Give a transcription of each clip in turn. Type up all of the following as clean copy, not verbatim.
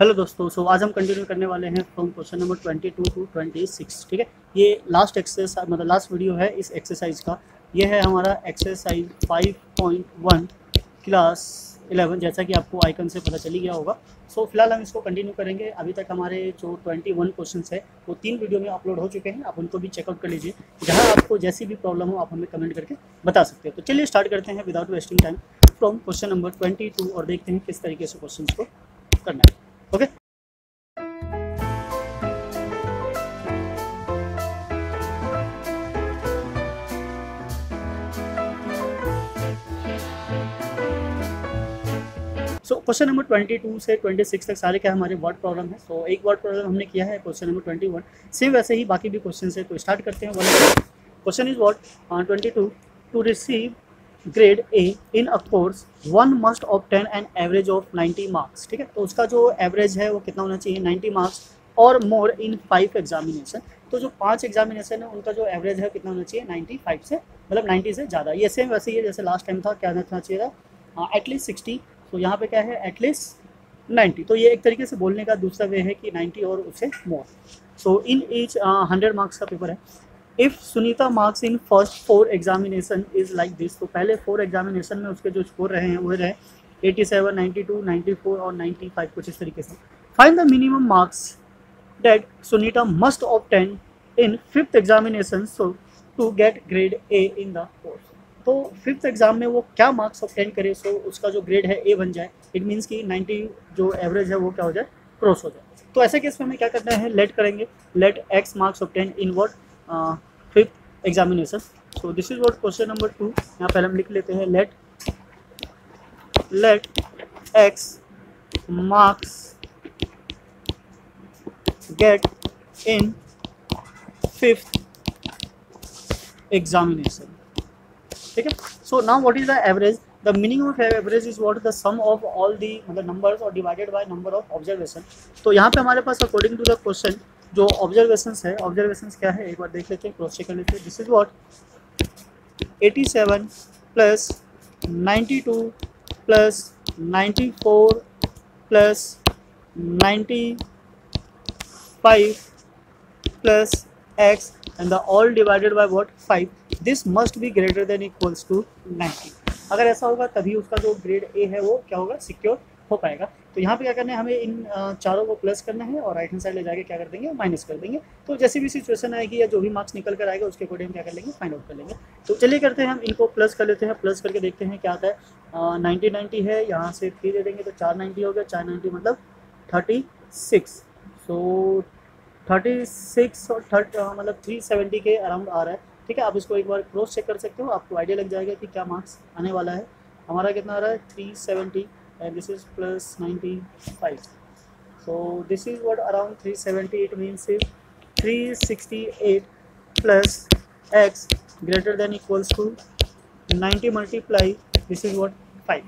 Hello दोस्तों, आज हम कंटिन्यू करने वाले हैं फ्रॉम क्वेश्चन नंबर 22 टू 26। ठीक है, ये लास्ट एक्सरसाइज मतलब लास्ट वीडियो है इस एक्सरसाइज का। ये है हमारा एक्सरसाइज 5.1 क्लास 11, जैसा कि आपको आइकन से पता चली गया होगा। फिलहाल हम इसको कंटिन्यू करेंगे। अभी तक हमारे जो 21 क्वेश्चन है वो 3 वीडियो में अपलोड हो चुके हैं, आप उनको भी चेकआउट कर लीजिए। जहाँ आपको जैसी भी प्रॉब्लम हो आप हमें कमेंट करके बता सकते हो। तो चलिए स्टार्ट करते हैं without wasting time from question number 22 और देखते हैं किस तरीके से क्वेश्चन को करना है। ओके, क्वेश्चन नंबर 22 से 26 तक सारे क्या हमारे वर्ड प्रॉब्लम है। एक वर्ड प्रॉब्लम हमने किया है क्वेश्चन नंबर 21, सेम वैसे ही बाकी भी क्वेश्चन है। तो स्टार्ट करते हैं। Question is what 22 to receive grade A in a course one must obtain an average of 90 marks. ठीक है, तो उसका जो एवरेज है वो कितना होना चाहिए, 90 मार्क्स और मोर इन 5 एग्जामिनेशन। तो जो 5 एग्जामिनेशन है उनका जो एवरेज है कितना होना चाहिए, 95 से, मतलब 90 से ज़्यादा। ये सेम वैसे ही है जैसे लास्ट टाइम था, क्या रखना चाहिए था, एटलीस्ट 60। तो यहाँ पे क्या है, एटलीस्ट 90। तो ये एक तरीके से बोलने का दूसरा वे है कि 90 और उससे मोर। इन ईच 100 मार्क्स का पेपर है। If Sunita marks in first 4 examination is like this. तो पहले 4 एग्जामिनेशन में उसके जो स्कोर रहे हैं वो रहे 87, 92, 94 और 95, कुछ इस तरीके से। Find the minimum marks that Sunita must obtain in 5th examination so to get grade A in the course. तो 5th एग्जाम में वो क्या मार्क्स ऑब्टेन करे सो उसका जो ग्रेड है ए बन जाए। इट मीन्स कि 90 जो एवरेज है वो क्या हो जाए, क्रॉस हो जाए। तो ऐसे केस में हमें क्या करना है, लेट करेंगे। Let x marks obtain in what 5th examination. So this is what question number 2। यहाँ पहले हम लिख लेते हैं let x marks get in 5th examination. ठीक है, so now what is the average. The meaning of average is what the sum of all the मतलब numbers और divided by number of observation. तो यहाँ पे हमारे पास अकॉर्डिंग टू द क्वेश्चन जो ऑब्जर्वेशंस है, ऑब्जर्वेशंस क्या है एक बार देख लेते हैं, क्रॉस चेक कर लेते हैं। This is what 87 plus 92 plus 94 plus 95 plus x and the all divided by what 5. This must be greater than equals to 90. अगर ऐसा होगा तभी उसका जो ग्रेड ए है वो क्या होगा, सिक्योर हो पाएगा। तो यहाँ पे क्या करना है, हमें इन चारों को प्लस करना है और राइट हैंड साइड ले जाके क्या कर देंगे, माइनस कर देंगे। तो जैसी भी सिचुएशन आएगी या जो भी मार्क्स निकल कर आएगा उसके अकॉर्डिंग क्या कर लेंगे, फाइंड आउट कर लेंगे। तो चलिए करते हैं, हम इनको प्लस कर लेते हैं। प्लस करके देखते हैं क्या आता है। 90 है, यहाँ से 3 दे देंगे तो 4 90 हो गया। 4 90 मतलब 36। सो 36 और मतलब 370 के अराउंड आ रहा है। ठीक है, आप इसको एक बार क्रॉस चेक कर सकते हो, आपको आइडिया लग जाएगा कि क्या मार्क्स आने वाला है। हमारा कितना आ रहा है, 370 and this is plus 95। So this is what around 370। It means 368 plus x greater than equals to 90 multiply this is what 5।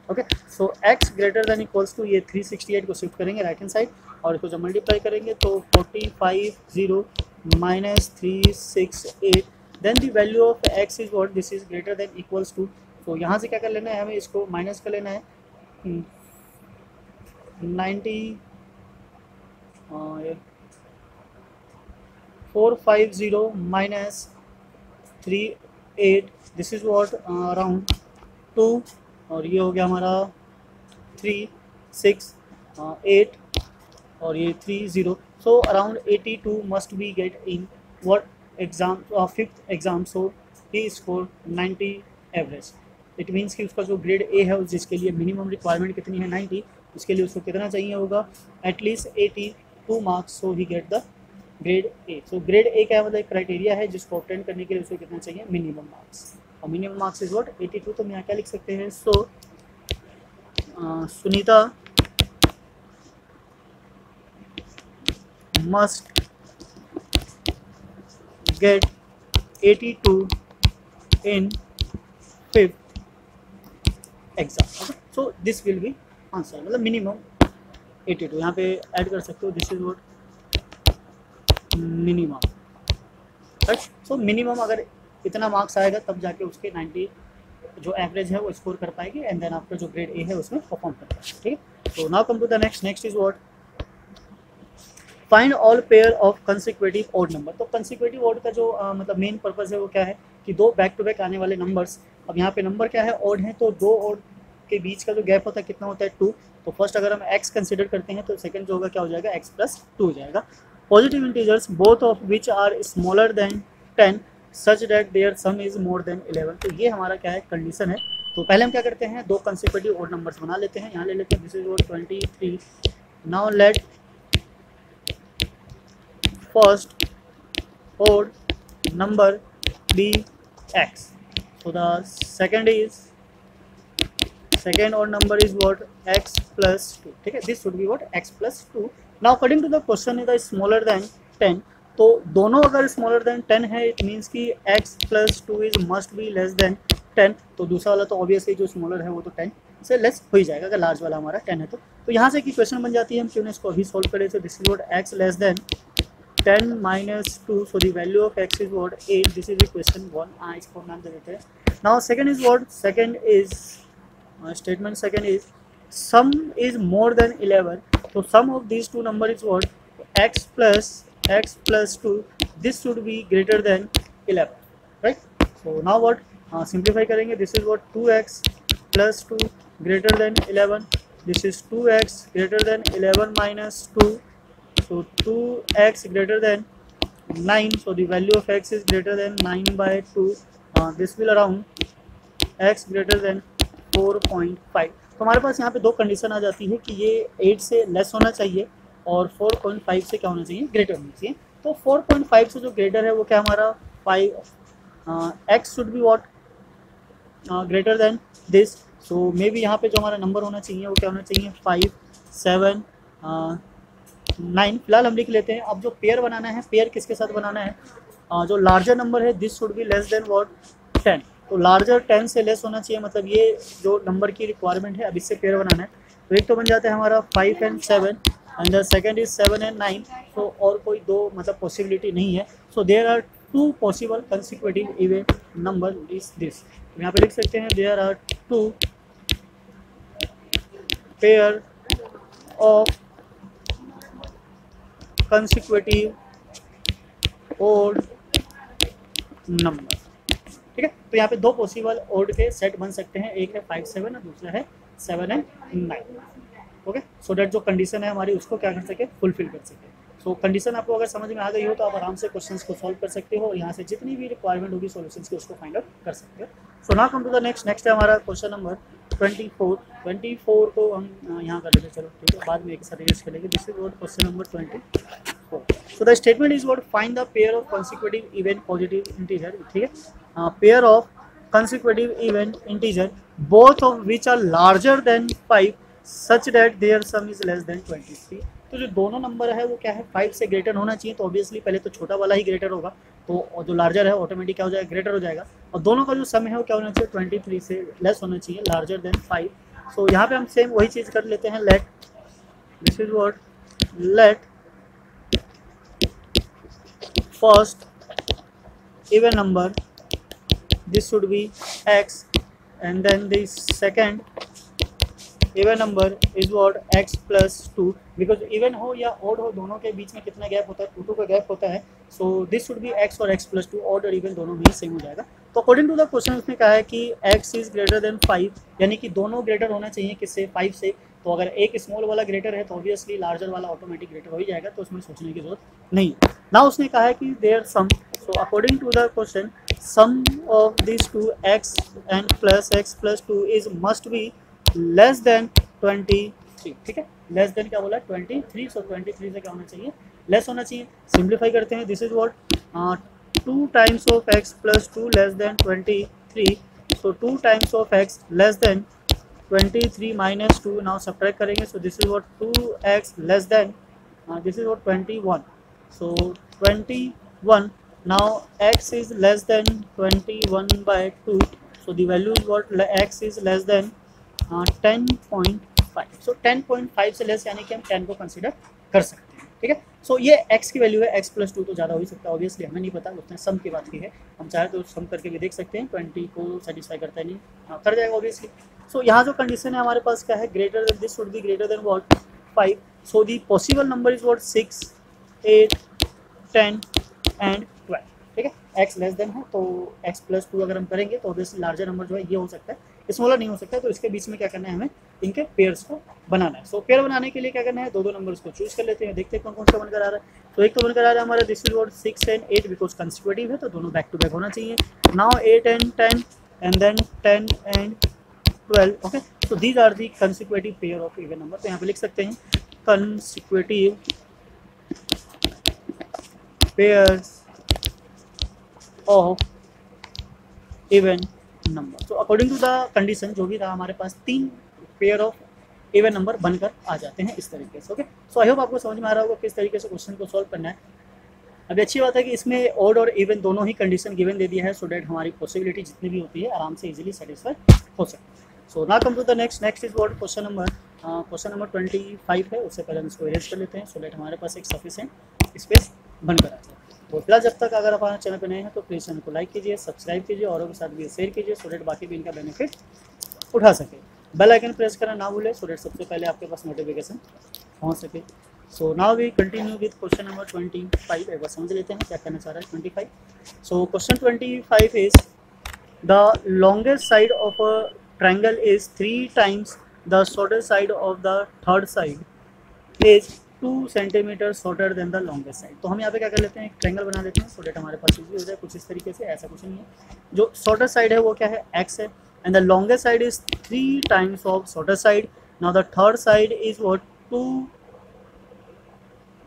Okay, so x greater than equals to ये 368 को शिफ्ट करेंगे राइट हैंड साइड और इसको जब multiply करेंगे तो 450 minus 368 then the value of x is what, this is greater than equals to. तो यहाँ से क्या कर लेना है, हमें इसको माइनस कर लेना है 450 minus 38 this is what around 2 और ये हो गया हमारा 3 6 8 और ये 30। So around 82 must be get in what exam 5th exam. So he score 90 average. It means कि उसका जो ग्रेड ए है जिसके लिए मिनिमम रिक्वायरमेंट कितनी है 90, उसके लिए उसको कितना चाहिए होगा, at least 82 marks. So he get the grade A. So grade A क्या मतलब क्राइटेरिया है जिसको ऑब्टेन करने के लिए उसको कितना चाहिए, मिनिमम मार्क्स। और मिनिमम मार्क्स इज व्हाट 82। तो हम यहाँ क्या लिख सकते हैं, so Sunita must get 82 in 5th exam. So this will be answer, मतलब मिनिमम 82 यहाँ पे ऐड कर सकते हो। This is what minimum, right. So minimum अगर इतना मार्क्स आएगा तब जाके उसके 90 जो एवरेज है वो स्कोर कर पाएगी एंड देन आपका जो ग्रेड ए है उसमें परफॉर्म कर पाएगी। ठीक है, So now come to the next is what? Find all pair of consecutive odd number. तो कंसिक्वेटिव ऑड का जो मतलब मेन पर्पस है वो क्या है कि दो बैक टू बैक आने वाले नंबर्स, अब यहाँ पे नंबर क्या है ऑड है, तो दो ऑड के बीच का जो गैप होता है कितना होता है 2। तो फर्स्ट अगर हम x कंसिडर करते हैं तो सेकंड जो होगा क्या हो जाएगा x+2 हो जाएगा। Positive integers both of which are smaller than 10 such that their sum is more than 11। तो ये हमारा क्या है कंडीशन है। तो पहले हम क्या करते हैं, दो कंसिक्वेटिव ऑड नंबर्स बना लेते हैं। यहाँ ले लेते हैं this is 23। Now let first odd number be x, so the second odd number is what? x+2। ठीक है, this should be what? x+2। now according to the question is smaller than 10, तो दोनों अगर smaller than 10 है it means कि x+2 is must be less than 10। तो दूसरा वाला तो obviously जो smaller है वो तो 10 से लेस हो ही जाएगा अगर लार्ज वाला हमारा 10 है तो यहाँ से की क्वेश्चन बन जाती है, हम क्यों ना इसको अभी सॉल्व करें। तो this is what x less than 10 minus 2, so the value of x is what? 8। this is the question 1। इसको नाम दे देते हैं। now second is what? second is statement second is sum is more than 11। so sum of these two number is what? x plus 2, this should be greater than 11, right? so now what? simplify करेंगे। this is what? 2x plus 2 greater than 11। this is 2x greater than 11 minus 2, so 2x greater than 9, so the value of x is greater than 9/2। this will around x greater than 4.5। तो हमारे पास यहाँ पे दो condition आ जाती है कि ये 8 से लेस होना चाहिए और 4.5 से क्या होना चाहिए? ग्रेटर होना चाहिए। तो 4.5 से जो ग्रेटर है वो क्या हमारा 5 x should be what? Greater than this. So may be यहाँ पे जो हमारा नंबर होना चाहिए वो क्या होना चाहिए? 5 7 9। फिलहाल हम लिख लेते हैं। अब जो पेयर बनाना है, पेयर किसके साथ बनाना है? जो लार्जर नंबर है this should be less then what? 10। तो लार्जर 10 से लेस होना चाहिए, मतलब ये जो नंबर की रिक्वायरमेंट है अब इससे पेयर बनाना है। तो एक तो बन जाता है हमारा 5 and 7 and the second is 7 and 9। तो और कोई दो मतलब पॉसिबिलिटी नहीं है। So there are 2 possible consecutive even number is this. यहाँ पे लिख सकते हैं there are 2 pair of consecutive odd number. ठीक है, तो यहाँ पे दो पॉसिबल ओड के सेट बन सकते हैं, एक है 5 7 और दूसरा है 7 and 9। ओके, सो दैट जो कंडीशन है हमारी उसको क्या कर सके? फुलफिल कर सके। सो कंडीशन आपको अगर समझ में आ गई हो तो आप आराम से क्वेश्चंस को सॉल्व कर सकते हो और यहाँ से जितनी भी रिक्वायरमेंट होगी सॉल्यूशंस की उसको फाइंड आउट कर सकते हो। So now come to the next है हमारा क्वेश्चन नंबर 24 को हम यहाँ कर लेते हैं। चलो ठीक है, बाद में एक साथ यूज करेंगे। This is what question number 24। So the statement is what? Find the pair of consecutive even positive integer. ठीक है, pair of consecutive even integer both of which are larger than 5 such that their sum is less than 23। तो जो दोनों number है वो क्या है? 5 से ग्रेटर होना चाहिए। तो ऑब्वियसली पहले तो छोटा वाला ही ग्रेटर होगा, तो जो लार्जर है ऑटोमेटिक क्या हो जाएगा? ग्रेटर हो जाएगा। और दोनों का जो सम है वो क्या होना चाहिए? 23 से लेस होना चाहिए, लार्जर देन 5। सो यहाँ पे हम सेम वही चीज़ कर लेते हैं। Let this is what? Let first even number this should be x and then the second even number is what? x plus 2। because even हो या odd हो दोनों के बीच में कितना गैप होता है? 2 का गैप होता है। so this should be x और x plus 2, odd और even दोनों में सेम हो जाएगा। तो अकॉर्डिंग टू द क्वेश्चन उसने कहा है कि x is greater than 5, यानी कि दोनों ग्रेटर होना चाहिए किससे? 5 से। तो अगर एक स्मॉल वाला ग्रेटर है तो ऑब्वियसली लार्जर वाला ऑटोमेटिक ग्रेटर हो ही जाएगा, तो उसमें सोचने की जरूरत नहीं है। ना उसने कहा है कि their sum, so according to the question sum of these two x and plus x plus 2 is must be less than 23। ठीक है, लेस देन क्या बोला? 23। सो 23 से क्या होना चाहिए? लेस होना चाहिए। सिंप्लीफाई करते हैं। This is what? 2 times of x plus 2 less than 23। सो 2 times of x less than 23 minus 2। Now subtract करेंगे। So this is what? 2x less than this is what? 21। So 21। now x is less than 21/2, so the value is what? x is less than 10.5। so 10.5 से less यानी कि हम 10 को consider कर सकते हैं। ठीक है। सो ये x की वैल्यू है, x प्लस 2 तो ज़्यादा हो ही सकता है, ऑब्वियसली हमें नहीं पता, उसने सम की बात की है, हम चाहे तो सम करके भी देख सकते हैं, 20 को सेटिस्फाई करता है नहीं, हाँ कर जाएगा ऑब्वियसली। सो यहाँ जो कंडीशन है हमारे पास क्या है, greater than this should be greater than what 5, so the possible number is what 6, 8, 10 and 12, ठीक है। x लेस देन है तो x प्लस 2 अगर हम करेंगे तो ऑब्वियसली लार्जर नंबर जो है ये हो सकता है, स्मॉलर नहीं हो सकता, तो इसके बीच में क्या करना है, हमें इनके पेयर्स को बनाना है। सो पेयर बनाने के लिए क्या करना है, दो नंबर्स को चूज कर लेते हैं, देखते हैं कौन कौन सा बनकर आ रहा है। तो एक तो बनकर आ रहा है हमारा this is what 6 and 8 because consecutive है, तो दोनों बैक टू बैक होना चाहिए। Now 8 and 10 and then 10 and 12, okay. So these are the consecutive pair of even number, तो यहाँ पे लिख सकते हैं consecutive pairs of even number. तो अकॉर्डिंग टू द कंडीशन जो भी था हमारे पास 3 पेयर ऑफ इवन नंबर बनकर आ जाते हैं इस तरीके से, ओके। सो आई होप आपको समझ में आ रहा होगा किस तरीके से क्वेश्चन को सॉल्व करना है। अभी अच्छी बात है कि इसमें ऑड और इवन दोनों ही कंडीशन गिवन दे दिया है, सो डैट हमारी पॉसिबिलिटी जितनी भी होती है आराम से इजीली सेटिस्फाई हो सकती है। So now come to the next is what question number 25 है, उससे पहले हम इसको इरेज कर लेते हैं सो डैट हमारे पास एक सफिशिएंट स्पेस बनकर आता है। तो फिलहाल जब तक अगर आप हमारे चैनल पर नए हैं तो प्लीज़ चैनल को लाइक कीजिए, सब्सक्राइब कीजिए, औरों के साथ भी शेयर कीजिए सो डैट बाकी भी इनका बेनिफिट उठा सके। बेल आइकन प्रेस करना ना भूलें सो डैट सबसे पहले आपके पास नोटिफिकेशन पहुंच सके। So now we continue with question number 25। एक बार समझ लेते हैं क्या कहना चाह रहा है 25। So question 25 is the longest side of a triangle is 3 times the shortest side of the third side is 2 centimetre shorter than the longest side. तो हम यहाँ पे क्या कर लेते हैं, एक ट्रायंगल बना देते हैं सो डेट हमारे पास इजी हो जाए कुछ इस तरीके से। ऐसा कुछ नहीं है, जो शॉर्टेस्ट साइड है वो क्या है, x है, and the longest side is 3 times of shortest side. Now the third side is what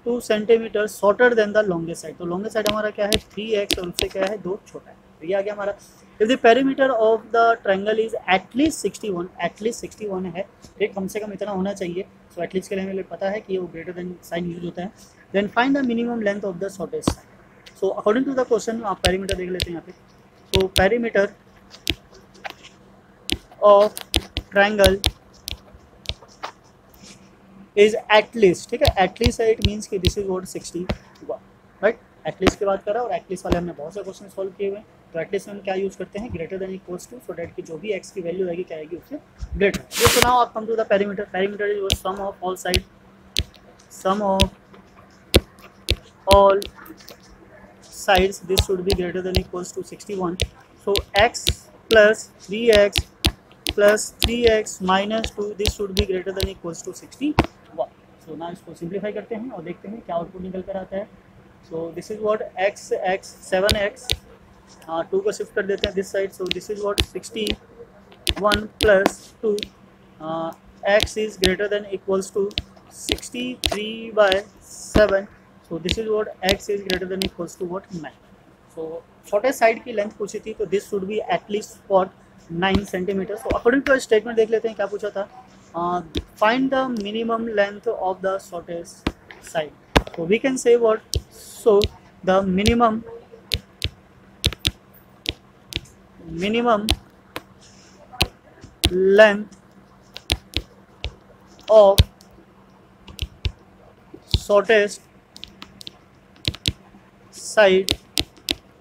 2 centimetre shorter than the longest side. तो लॉन्गेस्ट साइड हमारा क्या है 3x और उससे क्या है 2 छोटा है, तो ये आ गया हमारा। If the perimeter of the triangle is at least 61 है, ठीक, कम से कम इतना होना चाहिए। सो एटलीस्ट के लिए हमें पता है कि वो ग्रेटर देन साइन यूज होता है। Then find the minimum length of the shortest side. So according to the question आप पेरीमीटर देख लेते हैं यहाँ पे। So perimeter of triangle is at least, ठीक है, एटलीस्ट इट मीन्स कि this is what 61, right. At least की बात कर रहा है और एटलीस्ट वाले हमने बहुत से क्वेश्चन सॉल्व किए हुए हैं। तो एटलीस्ट हम क्या यूज करते हैं, greater than equals to, so that की जो भी x की वैल्यू रहेगी क्या आएगी उससे ग्रेटर। ये सुनाओ आप come to the perimeter. Perimeter is sum of all side, sum of all sides this should be greater than equals to 61. So x plus 3x plus 3x minus 2 this should be greater than equals to 61. So now इसको simplify करते हैं और देखते हैं क्या output निकल कर आता है। So this is what x 7x 2 को शिफ्ट कर देते हैं this side. So this is what 61 plus 2 x is greater than equals to 63/7. So this is what x is greater than equals to what 9. So shortest side की length पूछी थी तो this should be at least for 9 centimetre. So according to statement देख लेते हैं क्या पूछा था, find the minimum length of the shortest side. So we can say what, so the minimum length of shortest side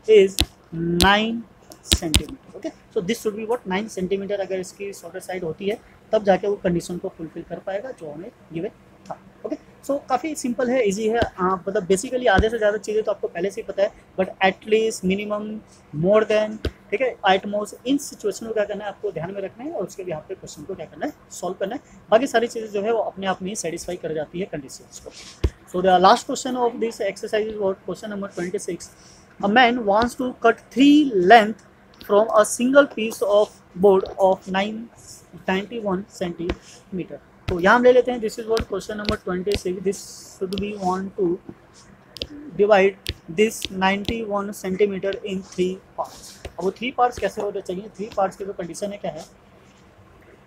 is 9 centimetre, okay. So this should be what 9 centimetre. अगर इसकी shortest side होती है तब जाके वो condition को fulfil कर पाएगा जो हमें गिवन था, ओके। सो काफ़ी सिंपल है, इजी है, मतलब बेसिकली आधे से ज़्यादा चीज़ें तो आपको पहले से ही पता है, but at least, minimum, more than, ठीक है, एट मोस्ट, इन सिचुएशन को क्या करना है आपको ध्यान में रखना है और उसके भी पे क्वेश्चन को क्या करना है, सॉल्व करना है। बाकी सारी चीज़ें जो है वो अपने आप में ही सेटिस्फाई कर जाती है कंडीशंस को। So the last question of this exercise is what question number 26। A man wants to cut 3 length from a single piece of board of 91 centimetre. तो यहाँ हम ले लेते हैं this is what question number 26। This should be want to divide this 91 centimetre in 3 parts. अब वो 3 parts कैसे होने चाहिए, 3 पार्ट्स की जो कंडीशन है क्या है,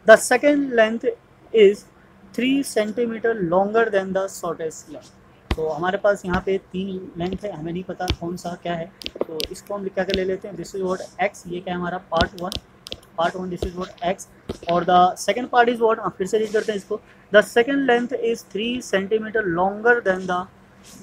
the second length is 3 centimetre longer than the shortest length. तो हमारे पास यहाँ पे 3 लेंथ है, हमें नहीं पता कौन सा क्या है, तो इसको हम लिखा कर ले लेते हैं दिस इज व्हाट x। ये क्या है हमारा part one this is what x, और the second part is what, फिर से रीड करते हैं इसको, the second length is 3 centimetre longer than the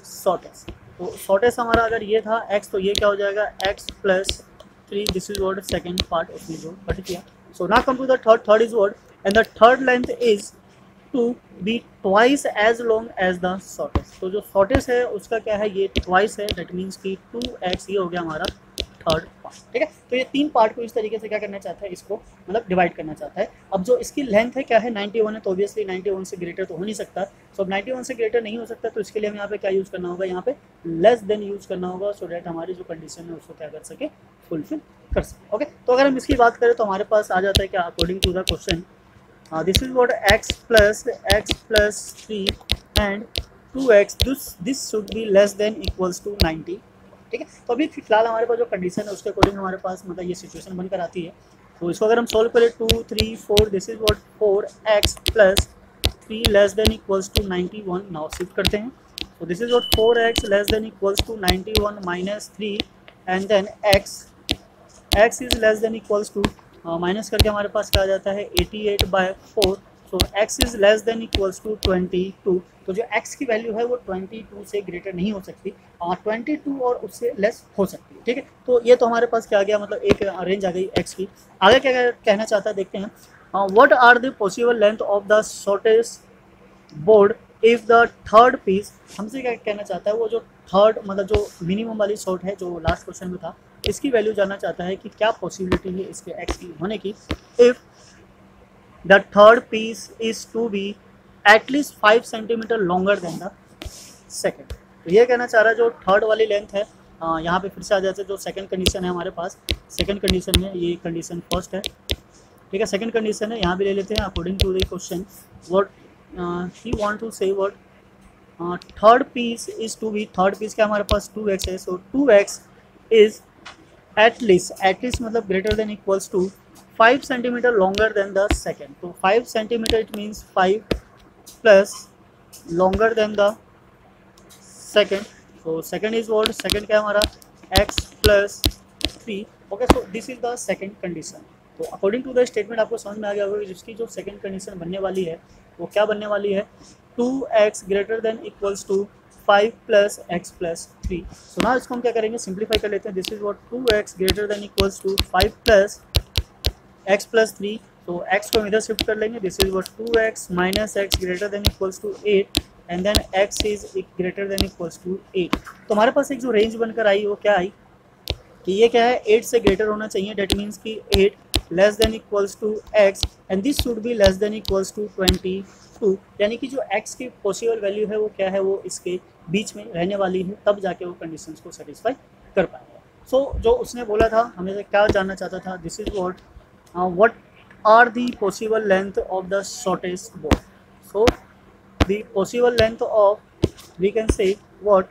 shortest. तो शॉर्टेस्ट हमारा अगर ये था x, तो ये क्या हो जाएगा x plus 3, this is what second part उसने जो कट किया। So now come to the third is what, and the third length is to be twice as long as the shortest. तो जो शॉर्टेस्ट है उसका क्या है, ये ट्वाइस है, दैट मीन्स कि 2x, ये हो गया हमारा थर्ड पार्ट। ठीक है, तो ये 3 पार्ट को इस तरीके से क्या करना चाहता है, इसको मतलब डिवाइड करना चाहता है। अब जो इसकी लेंथ है क्या है 91 है, तो ऑब्वियसली 91 से ग्रेटर तो हो नहीं सकता। सो 91 से ग्रेटर नहीं हो सकता, तो इसके लिए हम यहाँ पे क्या यूज़ करना होगा, यहाँ पे लेस देन यूज़ करना होगा, सो डैट हमारी जो कंडीशन है उसको क्या कर सके, फुलफिल कर सके। ओके, तो अगर हम इसकी बात करें तो हमारे पास आ जाता है क्या, according to the question this is what x plus 3 and 2x, this should be less than equals to 90। ठीक है, तो अभी फिलहाल हमारे पास जो कंडीशन है उसके अकॉर्डिंग हमारे पास मतलब ये सिचुएशन बनकर आती है। तो इसको अगर हम सॉल्व करें 2 3 4, this is what 4x plus 3 less than equals to 91। नाउ शिफ्ट करते हैं, तो this is what 4x less than equals to 91 minus 3 and then x is less than equals to minus करके हमारे पास क्या आ जाता है 88/4। So x is less than equals to 22। तो जो x की वैल्यू है वो 22 से ग्रेटर नहीं हो सकती, 22 और उससे लेस हो सकती है। ठीक है, तो ये तो हमारे पास क्या आ गया, मतलब एक रेंज आ गई x की। आगे क्या कहना चाहता है देखते हैं, what are the possible length of the shortest board if the third piece. हमसे क्या कहना चाहता है, वो जो थर्ड मतलब जो मिनिमम वाली शॉर्ट है जो लास्ट क्वेश्चन में था, इसकी वैल्यू जानना चाहता है कि क्या पॉसिबिलिटी है इसके x की होने की, if the third piece is to be at least 5 centimetre longer than the second. तो ये कहना चाह रहा है जो थर्ड वाली लेंथ है, यहाँ पे फिर से आ जाते हैं जो सेकंड कंडीशन है हमारे पास। सेकंड कंडीशन में ये कंडीशन फर्स्ट है, ठीक है, सेकंड कंडीशन है, यहाँ भी ले लेते हैं according to the question what he want to say what third piece is to be, third piece क्या हमारे पास 2x है, सो 2x इज एटलीस्ट मतलब greater than equals to 5 centimetre longer than the second. तो 5 centimetre it means 5 plus longer than the second. तो second is what, second क्या है हमारा x plus 3। Okay, so this is the second condition. तो according to the statement आपको समझ में आ गया होगा कि जिसकी जो सेकेंड कंडीशन बनने वाली है वो क्या बनने वाली है, 2x greater than equals to 5 plus x plus 3। So now इसको हम क्या करेंगे, सिंप्लीफाई कर लेते हैं। This is what 2x greater than equals to 5 plus x plus 3। तो x को हम इधर शिफ्ट कर लेंगे, this is what 2x minus x greater than equals to 8 and then x is greater than equals to 8। तो हमारे पास एक जो रेंज बनकर आई वो क्या आई कि ये क्या है 8 से ग्रेटर होना चाहिए, डेट मीन्स कि 8 less than equals to x and this should be less than equals to 22। यानी कि जो x की पॉसिबल वैल्यू है वो क्या है, वो इसके बीच में रहने वाली है, तब जाके वो कंडीशंस को सेटिस्फाई कर पाएगा। सो जो उसने बोला था, हमें से क्या जानना चाहता था, this is what are the possible length of the shortest board. So the possible length of we can say what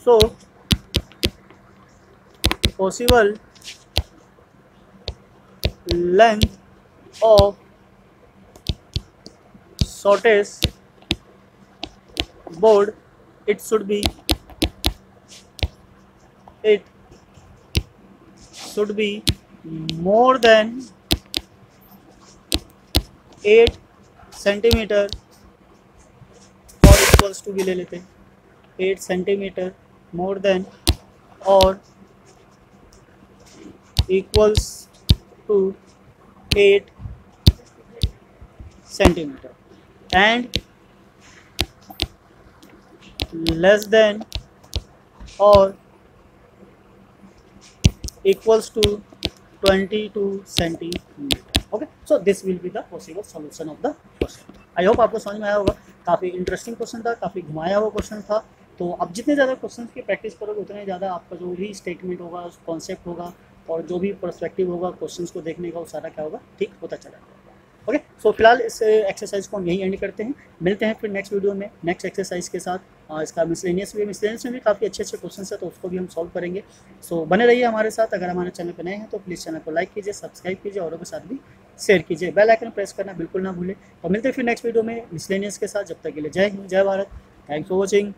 so possible length of shortest board, it should be more than 8 centimetre और equals to भी ले लेते हैं 8 centimetre more than or equals to 8 centimeter and less than or equals to 22 centimeter। okay, so this will be the possible solution of the question। I hope आपको समझ में आया होगा। काफ़ी इंटरेस्टिंग क्वेश्चन था, काफ़ी घुमाया हुआ क्वेश्चन था। तो आप जितने ज़्यादा क्वेश्चंस की प्रैक्टिस करोगे उतने ज़्यादा आपका जो भी स्टेटमेंट होगा, कॉन्सेप्ट होगा और जो भी पर्सपेक्टिव होगा क्वेश्चंस को देखने का, वो सारा क्या होगा, ठीक होता चला जाएगा। ओके, सो फिलहाल इस एक्सरसाइज को हम यहीं एंड करते हैं। मिलते हैं फिर नेक्स्ट वीडियो में नेक्स्ट एक्सरसाइज के साथ। इसका मिसलेनियस में भी काफ़ी अच्छे अच्छे क्वेश्चन है, तो उसको भी हम सॉल्व करेंगे। सो बने रहिए हमारे साथ। अगर हमारे चैनल पर नए हैं तो प्लीज़ चैनल को लाइक कीजिए, सब्सक्राइब कीजिए, औरों के साथ भी शेयर कीजिए, बेल आइकन प्रेस करना बिल्कुल ना भूलें। और मिलते हैं फिर नेक्स्ट वीडियो में मिसलेनियस के साथ। जब तक के लिए जय हिंद, जय भारत, थैंक्स फॉर वॉचिंग।